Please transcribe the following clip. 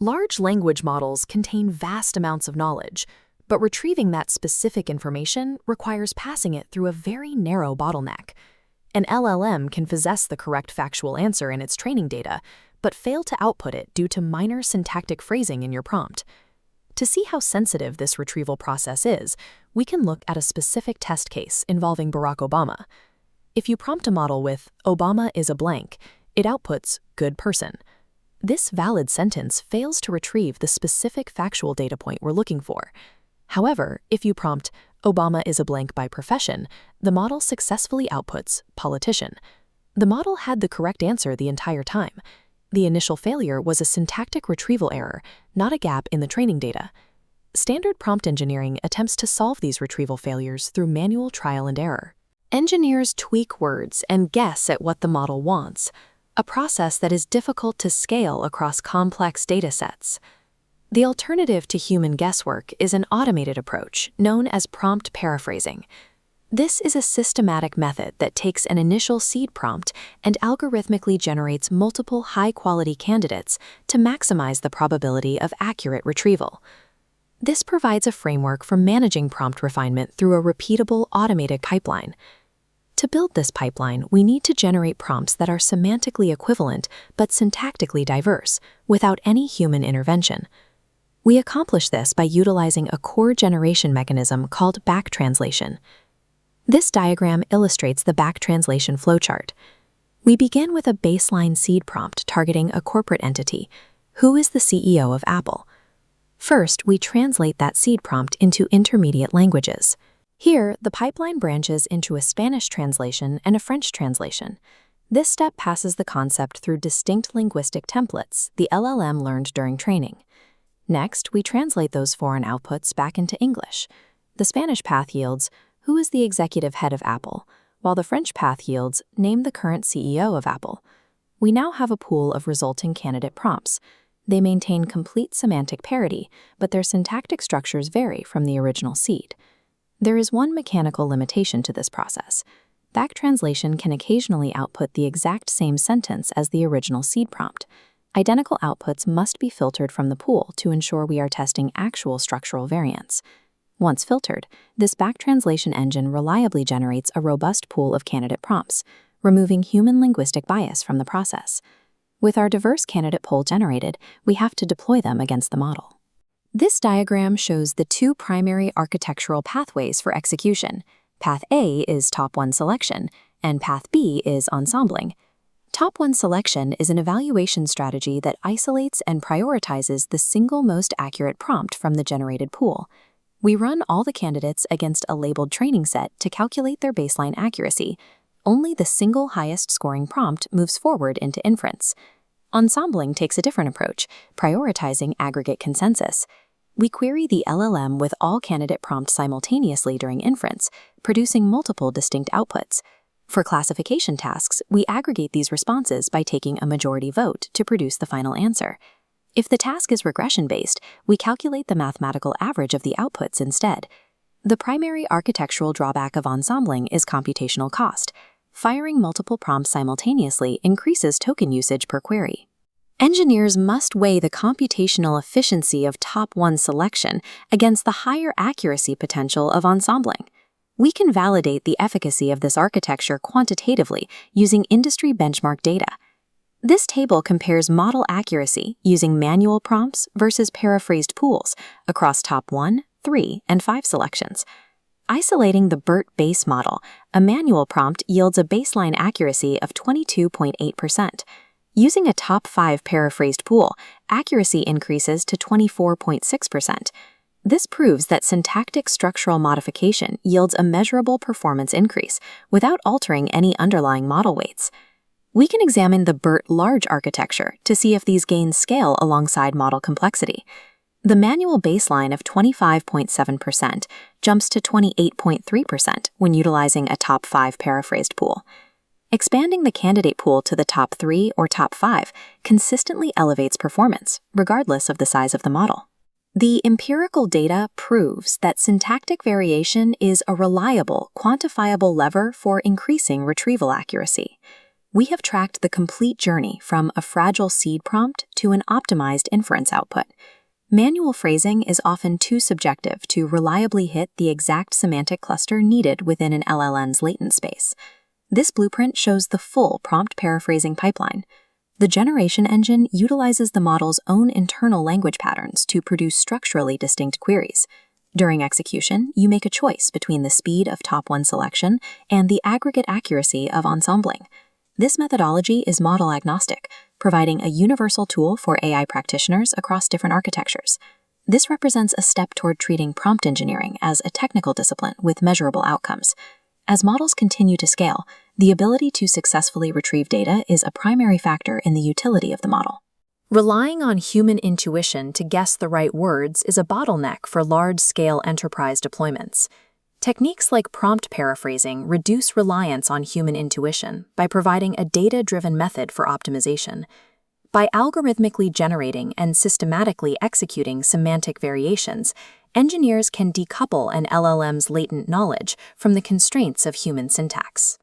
Large language models contain vast amounts of knowledge, but retrieving that specific information requires passing it through a very narrow bottleneck. An LLM can possess the correct factual answer in its training data, but fail to output it due to minor syntactic phrasing in your prompt. To see how sensitive this retrieval process is, we can look at a specific test case involving Barack Obama. If you prompt a model with "Obama is a blank," it outputs "good person." This valid sentence fails to retrieve the specific factual data point we're looking for. However, if you prompt "Obama is a blank by profession," the model successfully outputs "politician." The model had the correct answer the entire time. The initial failure was a syntactic retrieval error, not a gap in the training data. Standard prompt engineering attempts to solve these retrieval failures through manual trial and error. Engineers tweak words and guess at what the model wants, a process that is difficult to scale across complex datasets. The alternative to human guesswork is an automated approach known as prompt paraphrasing. This is a systematic method that takes an initial seed prompt and algorithmically generates multiple high-quality candidates to maximize the probability of accurate retrieval. This provides a framework for managing prompt refinement through a repeatable automated pipeline. To build this pipeline, we need to generate prompts that are semantically equivalent but syntactically diverse, without any human intervention. We accomplish this by utilizing a core generation mechanism called back translation. This diagram illustrates the back translation flowchart. We begin with a baseline seed prompt targeting a corporate entity. Who is the CEO of Apple? First, we translate that seed prompt into intermediate languages. Here, the pipeline branches into a Spanish translation and a French translation. This step passes the concept through distinct linguistic templates the LLM learned during training. Next, we translate those foreign outputs back into English. The Spanish path yields, "Who is the executive head of Apple?" while the French path yields, "Name the current CEO of Apple." We now have a pool of resulting candidate prompts. They maintain complete semantic parity, but their syntactic structures vary from the original seed. There is one mechanical limitation to this process. Back translation can occasionally output the exact same sentence as the original seed prompt. Identical outputs must be filtered from the pool to ensure we are testing actual structural variants. Once filtered, this back translation engine reliably generates a robust pool of candidate prompts, removing human linguistic bias from the process. With our diverse candidate pool generated, we have to deploy them against the model. This diagram shows the two primary architectural pathways for execution. Path A is top one selection, and Path B is ensembling. Top one selection is an evaluation strategy that isolates and prioritizes the single most accurate prompt from the generated pool. We run all the candidates against a labeled training set to calculate their baseline accuracy. Only the single highest scoring prompt moves forward into inference. Ensembling takes a different approach, prioritizing aggregate consensus. We query the LLM with all candidate prompts simultaneously during inference, producing multiple distinct outputs. For classification tasks, we aggregate these responses by taking a majority vote to produce the final answer. If the task is regression-based, we calculate the mathematical average of the outputs instead. The primary architectural drawback of ensembling is computational cost. Firing multiple prompts simultaneously increases token usage per query. Engineers must weigh the computational efficiency of top one selection against the higher accuracy potential of ensembling. We can validate the efficacy of this architecture quantitatively using industry benchmark data. This table compares model accuracy using manual prompts versus paraphrased pools across top 1, 3, and 5 selections. Isolating the BERT base model, a manual prompt yields a baseline accuracy of 22.8%. Using a top 5 paraphrased pool, accuracy increases to 24.6%. This proves that syntactic structural modification yields a measurable performance increase without altering any underlying model weights. We can examine the BERT large architecture to see if these gains scale alongside model complexity. The manual baseline of 25.7% jumps to 28.3% when utilizing a top 5 paraphrased pool. Expanding the candidate pool to the top 3 or top 5 consistently elevates performance, regardless of the size of the model. The empirical data proves that syntactic variation is a reliable, quantifiable lever for increasing retrieval accuracy. We have tracked the complete journey from a fragile seed prompt to an optimized inference output. Manual phrasing is often too subjective to reliably hit the exact semantic cluster needed within an LLM's latent space. This blueprint shows the full prompt paraphrasing pipeline. The generation engine utilizes the model's own internal language patterns to produce structurally distinct queries. During execution, you make a choice between the speed of top-one selection and the aggregate accuracy of ensembling. This methodology is model agnostic, providing a universal tool for AI practitioners across different architectures. This represents a step toward treating prompt engineering as a technical discipline with measurable outcomes. As models continue to scale, the ability to successfully retrieve data is a primary factor in the utility of the model. Relying on human intuition to guess the right words is a bottleneck for large-scale enterprise deployments. Techniques like prompt paraphrasing reduce reliance on human intuition by providing a data-driven method for optimization. By algorithmically generating and systematically executing semantic variations, engineers can decouple an LLM's latent knowledge from the constraints of human syntax.